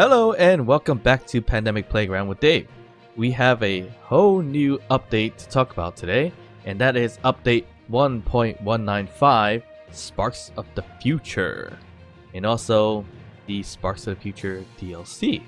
Hello and welcome back to Pandemic Playground with Dave. We have a whole new update to talk about today, and that is update 1.195 Sparks of the Future, and also the Sparks of the Future DLC.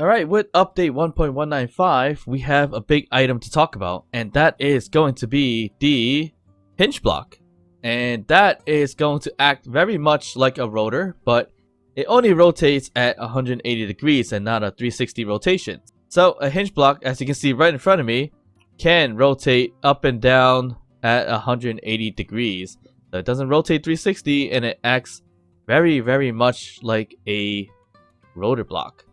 Alright, with update 1.195, we have a big item to talk about, and that is going to be the Hinge Block. And that is going to act very much like a rotor, but it only rotates at 180 degrees and not a 360 rotation. So a hinge block, as you can see right in front of me, can rotate up and down at 180 degrees. So it doesn't rotate 360 and it acts very much like a rotor block.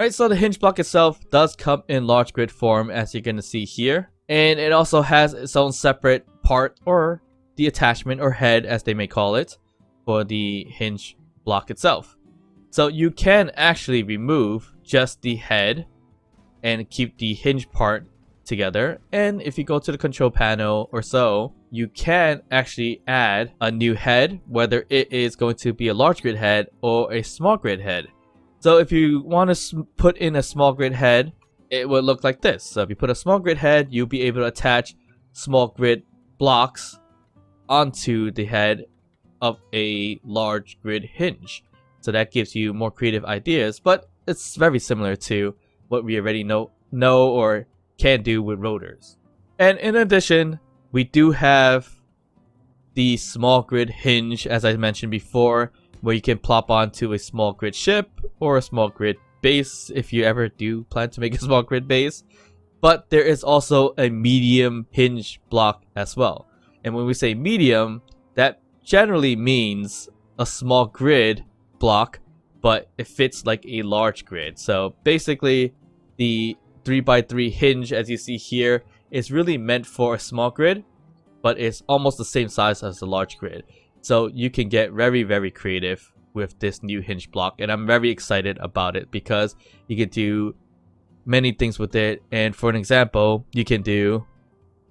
Alright, so the hinge block itself does come in large grid form, as you're going to see here. And it also has its own separate part, or the attachment or head as they may call it, for the hinge block itself. So you can actually remove just the head and keep the hinge part together, and if you go to the control panel or so, you can actually add a new head, whether it is going to be a large grid head or a small grid head. So if you want to put in a small grid head, it would look like this. So if you put a small grid head, you'll be able to attach small grid blocks onto the head of a large grid hinge. So that gives you more creative ideas, but it's very similar to what we already know or can do with rotors. And in addition, we do have the small grid hinge, as I mentioned before, where you can plop onto a small grid ship or a small grid base if you ever do plan to make a small grid base. But there is also a medium hinge block as well. And when we say medium, that generally means a small grid block, but it fits like a large grid. So basically, the 3x3 hinge, as you see here, is really meant for a small grid, but it's almost the same size as the large grid. So you can get very creative with this new hinge block, and I'm very excited about it because you can do many things with it. And for an example, you can do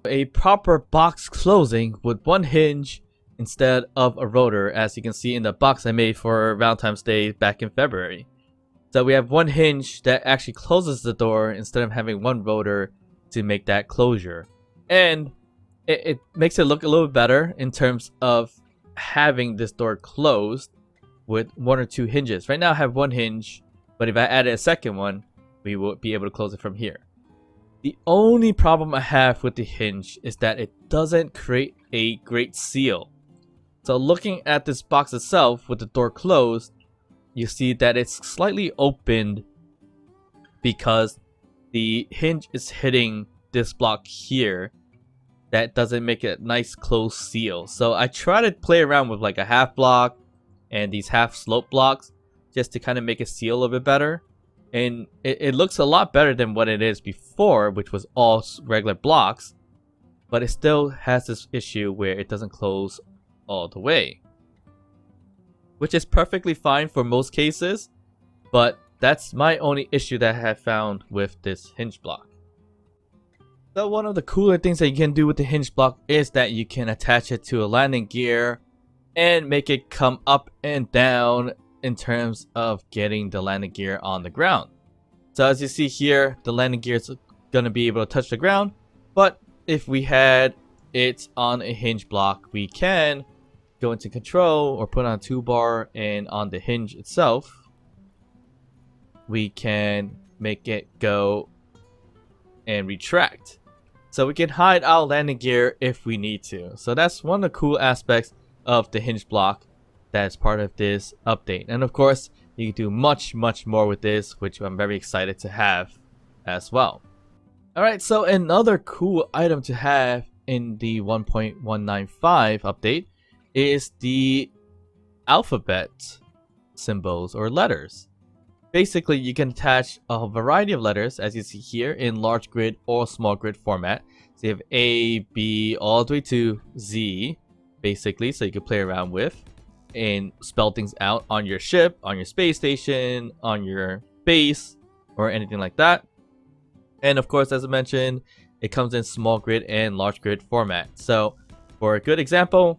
a proper box closing with one hinge instead of a rotor, as you can see in the box I made for Valentine's Day back in February. So we have one hinge that actually closes the door instead of having one rotor to make that closure. And it makes it look a little bit better in terms of having this door closed with one or two hinges. Right now I have one hinge, but if I added a second one, we will be able to close it from here. The only problem I have with the hinge is that it doesn't create a great seal. So looking at this box itself with the door closed, you see that it's slightly opened because the hinge is hitting this block here. That doesn't make it a nice closed seal. So I try to play around with like a half block and these half slope blocks just to kind of make it seal a little bit better. And it looks a lot better than what it is before, which was all regular blocks, but it still has this issue where it doesn't close all the way, which is perfectly fine for most cases, but that's my only issue that I have found with this hinge block. So one of the cooler things that you can do with the hinge block is that you can attach it to a landing gear and make it come up and down in terms of getting the landing gear on the ground. So as you see here, the landing gear is going to be able to touch the ground, but if we had it on a hinge block, we can go into control or put on a toolbar, and on the hinge itself, we can make it go and retract. So we can hide our landing gear if we need to. So that's one of the cool aspects of the hinge block that's part of this update. And of course, you can do much more with this, which I'm very excited to have as well. Alright, so another cool item to have in the 1.195 update is the alphabet symbols or letters. Basically, you can attach a variety of letters, as you see here, in large grid or small grid format. So you have A, B, all the way to Z, basically, so you can play around with and spell things out on your ship, on your space station, on your base, or anything like that. And of course, as I mentioned, it comes in small grid and large grid format. So for a good example,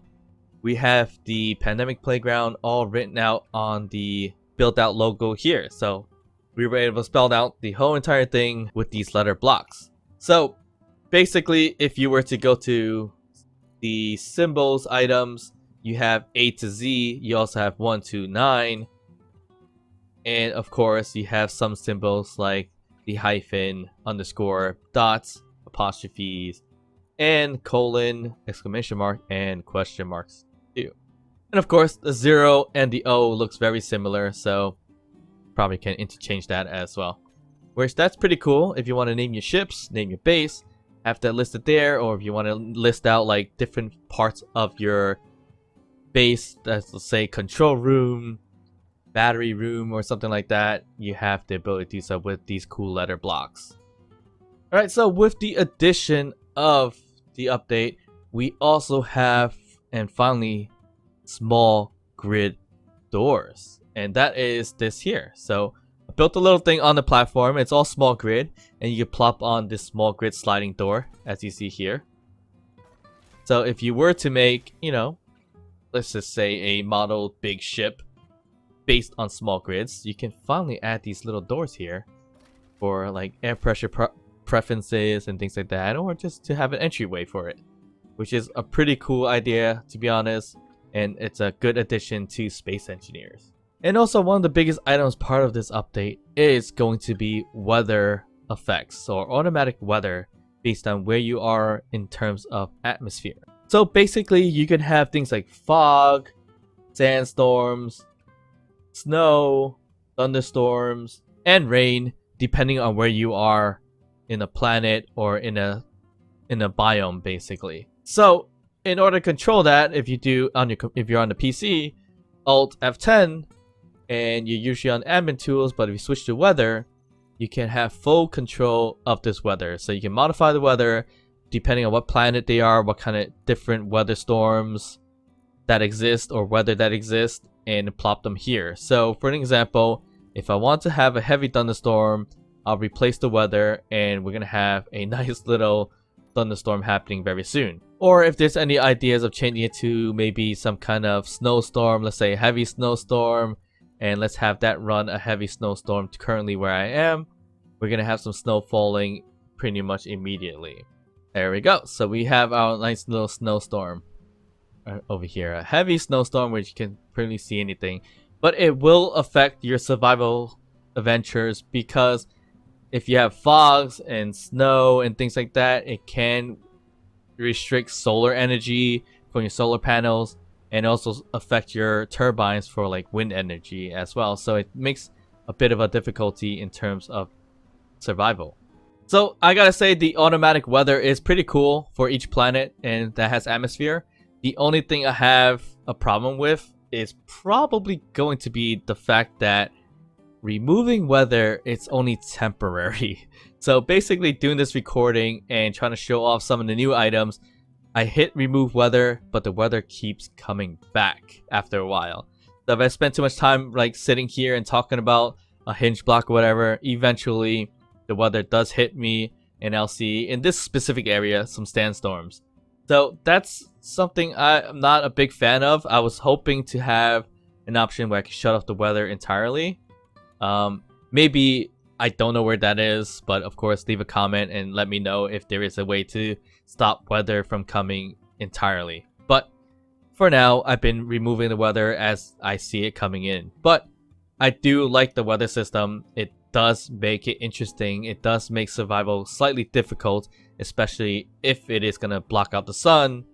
we have the Pandemic Playground all written out on the built out logo here. So we were able to spell out the whole entire thing with these letter blocks. So basically, if you were to go to the symbols items, you have A to Z, you also have 1 to 9, and of course you have some symbols like the hyphen, underscore, dots, apostrophes, and colon, exclamation mark, and question marks too. And of course the 0 and the O looks very similar, so probably can interchange that as well. Which that's pretty cool if you want to name your ships, name your base, have that listed there, or if you want to list out like different parts of your base, that's, let's say, control room, battery room, or something like that, you have the ability to do so with these cool letter blocks. Alright, so with the addition of the update, we also have, and finally, small grid doors. And that is this here. So I built a little thing on the platform. It's all small grid, and you can plop on this small grid sliding door, as you see here. So if you were to make, you know, let's just say a modeled big ship based on small grids, you can finally add these little doors here for like air pressure preferences and things like that, or just to have an entryway for it, which is a pretty cool idea, to be honest, and it's a good addition to Space Engineers. And also, one of the biggest items part of this update is going to be weather effects, or automatic weather based on where you are in terms of atmosphere. So basically, you can have things like fog, sandstorms, snow, thunderstorms, and rain, depending on where you are in a planet or in a biome, basically. So in order to control that, if you're on the PC, Alt F10, and you're usually on admin tools, but if you switch to weather, you can have full control of this weather. So you can modify the weather depending on what planet they are, what kind of different weather storms that exist or weather that exist, and plop them here. So for an example, if I want to have a heavy thunderstorm, I'll replace the weather and we're gonna have a nice little thunderstorm happening very soon. Or if there's any ideas of changing it to maybe some kind of snowstorm, let's say a heavy snowstorm, and let's have that run a heavy snowstorm to currently where I am, we're gonna have some snow falling pretty much immediately. There we go. So we have our nice little snowstorm over here, a heavy snowstorm which you can pretty see anything, but it will affect your survival adventures, because if you have fogs and snow and things like that, it can restrict solar energy from your solar panels, and also affect your turbines for like wind energy as well. So it makes a bit of a difficulty in terms of survival. So I gotta say, the automatic weather is pretty cool for each planet and that has atmosphere. The only thing I have a problem with is probably going to be the fact that removing weather, it's only temporary. So basically doing this recording and trying to show off some of the new items, I hit remove weather, but the weather keeps coming back after a while. So if I spend too much time like sitting here and talking about a hinge block or whatever, eventually the weather does hit me and I'll see in this specific area some sandstorms. So that's something I'm not a big fan of. I was hoping to have an option where I could shut off the weather entirely. Maybe I don't know where that is, but of course leave a comment and let me know if there is a way to stop weather from coming entirely. But for now, I've been removing the weather as I see it coming in. But I do like the weather system. It does make it interesting. It does make survival slightly difficult, especially if it is going to block out the sun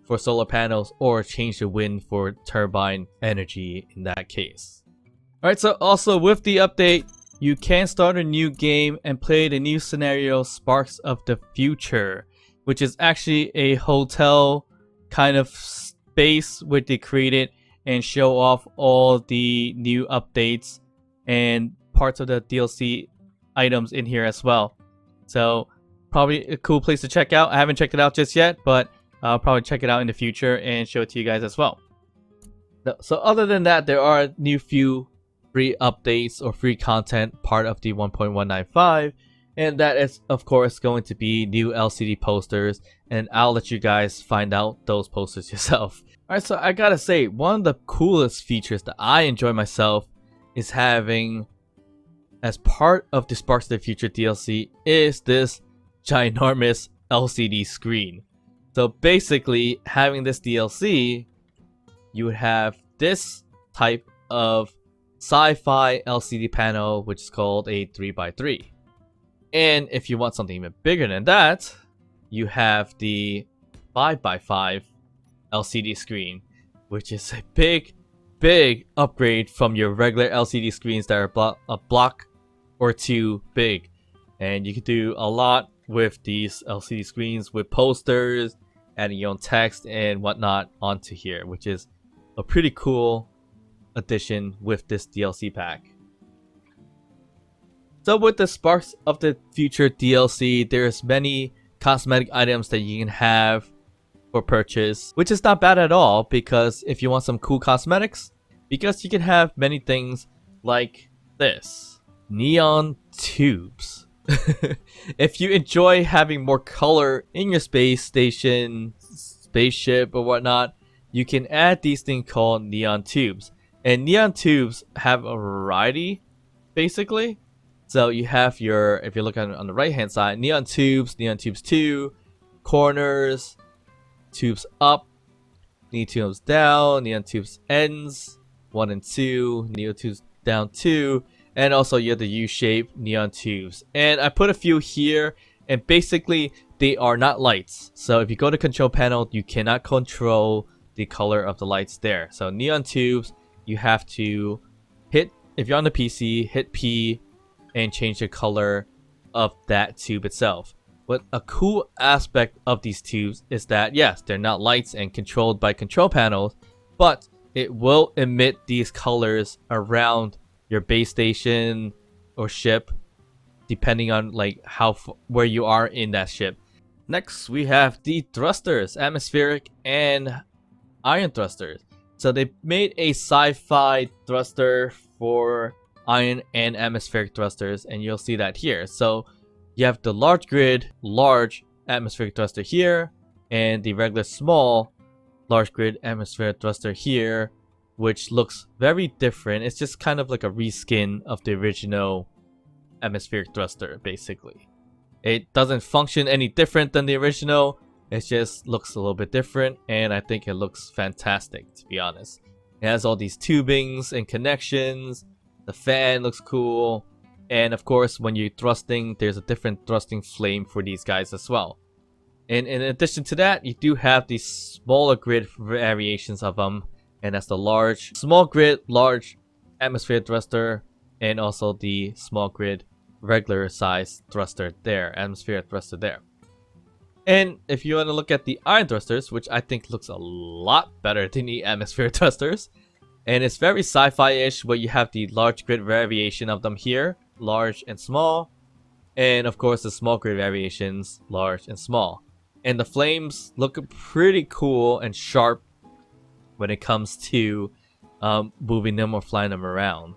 for solar panels or change the wind for turbine energy in that case. Alright, so also with the update, you can start a new game and play the new scenario Sparks of the Future, which is actually a hotel kind of space where they created and show off all the new updates and parts of the DLC items in here as well. So probably a cool place to check out. I haven't checked it out just yet, but I'll probably check it out in the future and show it to you guys as well. So other than that, there are new few free updates or free content part of the 1.195, and that is of course going to be new LCD posters, and I'll let you guys find out those posters yourself. Alright, so I gotta say, one of the coolest features that I enjoy myself is having as part of the Sparks of the Future DLC is this ginormous LCD screen. So basically, having this DLC, you would have this type of sci-fi LCD panel, which is called a 3x3. And if you want something even bigger than that, you have the 5x5 LCD screen, which is a big upgrade from your regular LCD screens that are a block or two big. And you can do a lot with these LCD screens with posters, adding your own text and whatnot onto here, which is a pretty cool addition with this DLC pack. So with the Sparks of the Future DLC, there's many cosmetic items that you can have for purchase, which is not bad at all, because if you want some cool cosmetics, because you can have many things like this. Neon tubes. If you enjoy having more color in your space station, spaceship or whatnot, you can add these things called neon tubes. And neon tubes have a variety, basically. So you have your, if you look on the right hand side, neon tubes 2, corners, tubes up, neon tubes down, neon tubes ends 1 and 2, neon tubes down 2, and also you have the U-shaped neon tubes. And I put a few here, and basically they are not lights. So if you go to control panel, you cannot control the color of the lights there. So neon tubes, you have to hit, if you're on the PC, hit P and change the color of that tube itself. But a cool aspect of these tubes is that, yes, they're not lights and controlled by control panels, but it will emit these colors around your base station or ship, depending on like where you are in that ship. Next, we have the thrusters, atmospheric and ion thrusters. So they made a sci-fi thruster for ion and atmospheric thrusters, and you'll see that here. So you have the large grid, large atmospheric thruster here, and the regular small large grid atmospheric thruster here, which looks very different. It's just kind of like a reskin of the original atmospheric thruster, basically. It doesn't function any different than the original. It just looks a little bit different, and I think it looks fantastic, to be honest. It has all these tubings and connections. The fan looks cool. And of course, when you're thrusting, there's a different thrusting flame for these guys as well. And in addition to that, you do have these smaller grid variations of them. And that's the small grid, large atmosphere thruster, and also the small grid, regular size thruster there, atmosphere thruster there. And if you want to look at the ion thrusters, which I think looks a lot better than the atmosphere thrusters, and it's very sci-fi-ish, where you have the large grid variation of them here, large and small, and of course the small grid variations, large and small. And the flames look pretty cool and sharp when it comes to moving them or flying them around.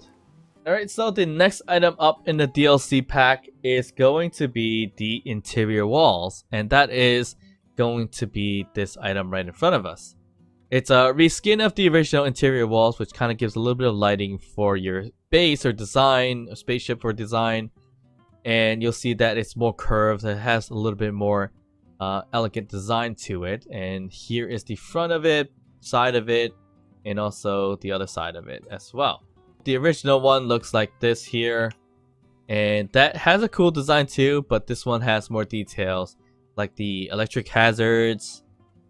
Alright, so the next item up in the DLC pack is going to be the interior walls, and that is going to be this item right in front of us. It's a reskin of the original interior walls, which kind of gives a little bit of lighting for your base or design, or spaceship or design, and you'll see that it's more curved. It has a little bit more elegant design to it, and here is the front of it, side of it, and also the other side of it as well. The original one looks like this here, and that has a cool design too, but this one has more details like the electric hazards,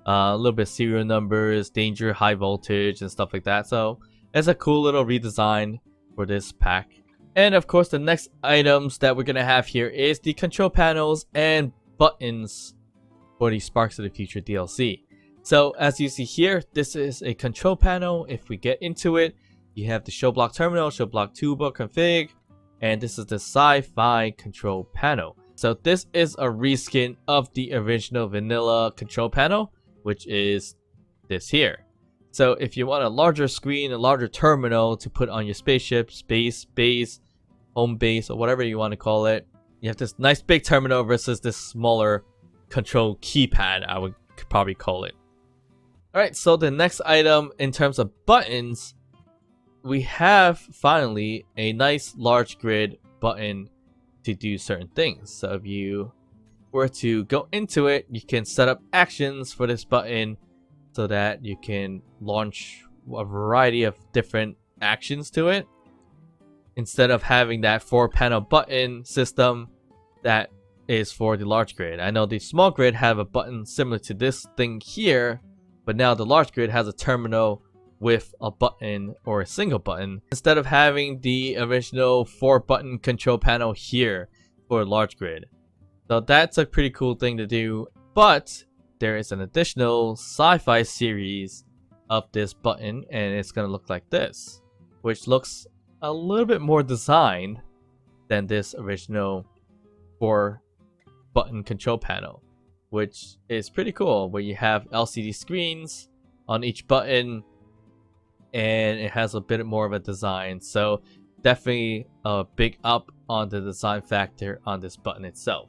a little bit of serial numbers, danger, high voltage, and stuff like that. So it's a cool little redesign for this pack. And of course, the next items that we're gonna have here is the control panels and buttons for the Sparks of the Future DLC. So as you see here, this is a control panel. If we get into it, you have the show block terminal, show block toolbar config, and this is the sci-fi control panel. So this is a reskin of the original vanilla control panel, which is this here. So if you want a larger screen, a larger terminal to put on your spaceship, base, home base, or whatever you want to call it, you have this nice big terminal versus this smaller control keypad, I would probably call it. Alright, so the next item in terms of buttons, we have finally a nice large grid button to do certain things. So if you were to go into it, you can set up actions for this button so that you can launch a variety of different actions to it instead of having that 4-panel button system that is for the large grid. I know the small grid have a button similar to this thing here, but now the large grid has a terminal with a button or a single button instead of having the original 4-button control panel here for a large grid. So that's a pretty cool thing to do, but there is an additional sci-fi series of this button, and it's gonna look like this, which looks a little bit more designed than this original 4-button control panel, which is pretty cool, where you have LCD screens on each button and it has a bit more of a design. So definitely a big up on the design factor on this button itself.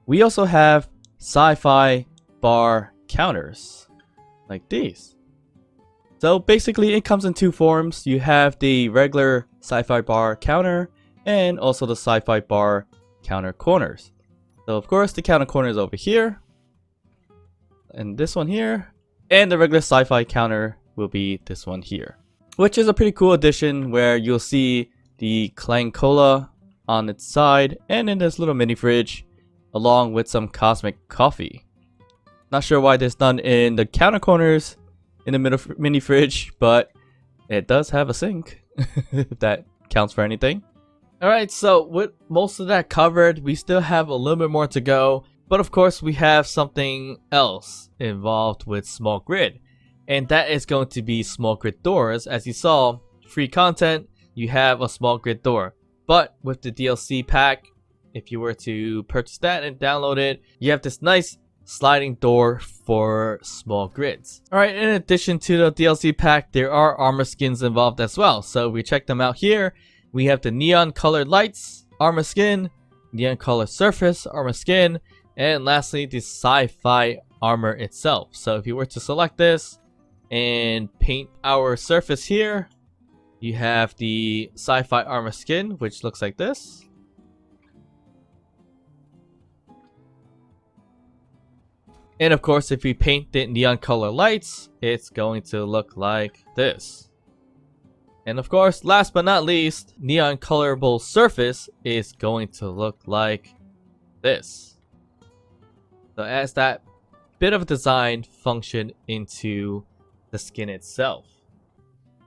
We also have Sci-Fi Bar Counters like these. So basically it comes in two forms. You have the regular Sci-Fi Bar Counter and also the Sci-Fi Bar Counter corners. So of course the counter corner is over here, and this one here, and the regular Sci-Fi counter will be this one here, which is a pretty cool addition where you'll see the Clang Cola on its side and in this little mini fridge along with some Cosmic Coffee. Not sure why there's none in the counter corners in the middle mini fridge, but it does have a sink if that counts for anything. Alright, so with most of that covered, we still have a little bit more to go, but of course we have something else involved with small grid, and that is going to be small grid doors. As you saw, free content, you have a small grid door, but with the DLC pack, if you were to purchase that and download it, you have this nice sliding door for small grids. Alright, in addition to the DLC pack, there are armor skins involved as well, so we check them out here. We have the neon colored lights armor skin, neon colored surface armor skin, and lastly the sci-fi armor itself. So if you were to select this and paint our surface here, you have the sci-fi armor skin, which looks like this. And of course, if we paint it neon color lights, it's going to look like this. And of course, last but not least, neon colorable surface is going to look like this. So it adds that bit of design function into the skin itself.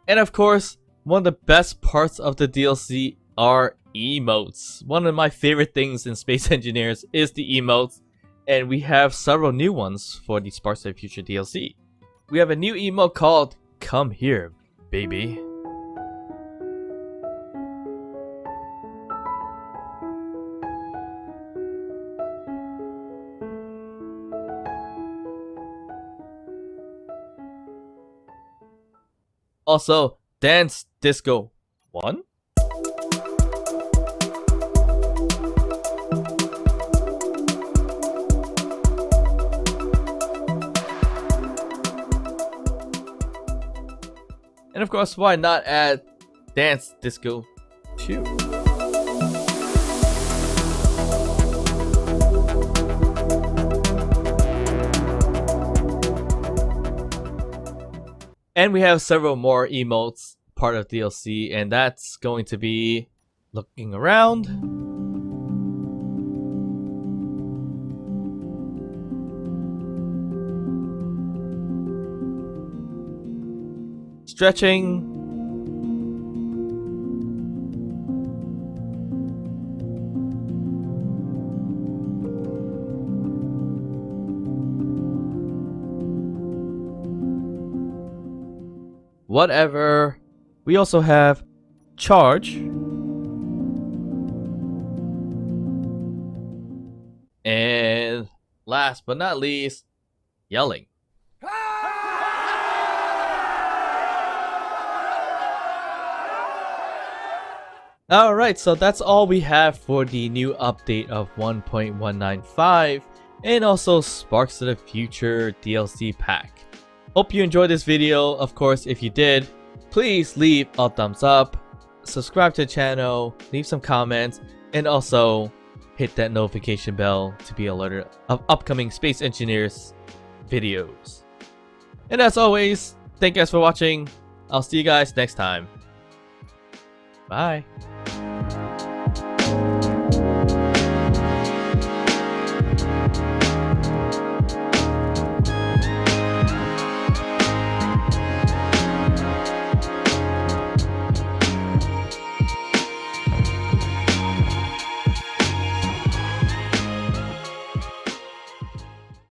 And of course, one of the best parts of the DLC are emotes. One of my favorite things in Space Engineers is the emotes, and we have several new ones for the Sparks of the Future DLC. We have a new emote called Come Here, Baby. Also, Dance Disco 1. And of course, why not add Dance Disco 2? And we have several more emotes part of DLC, and that's going to be looking around, stretching, whatever. We also have charge, and last but not least, yelling. Alright, so that's all we have for the new update of 1.195 and also Sparks of the Future DLC pack. Hope you enjoyed this video. Of course, if you did, please leave a thumbs up, subscribe to the channel, leave some comments, and also hit that notification bell to be alerted of upcoming Space Engineers videos. And as always, thank you guys for watching. I'll see you guys next time. Bye.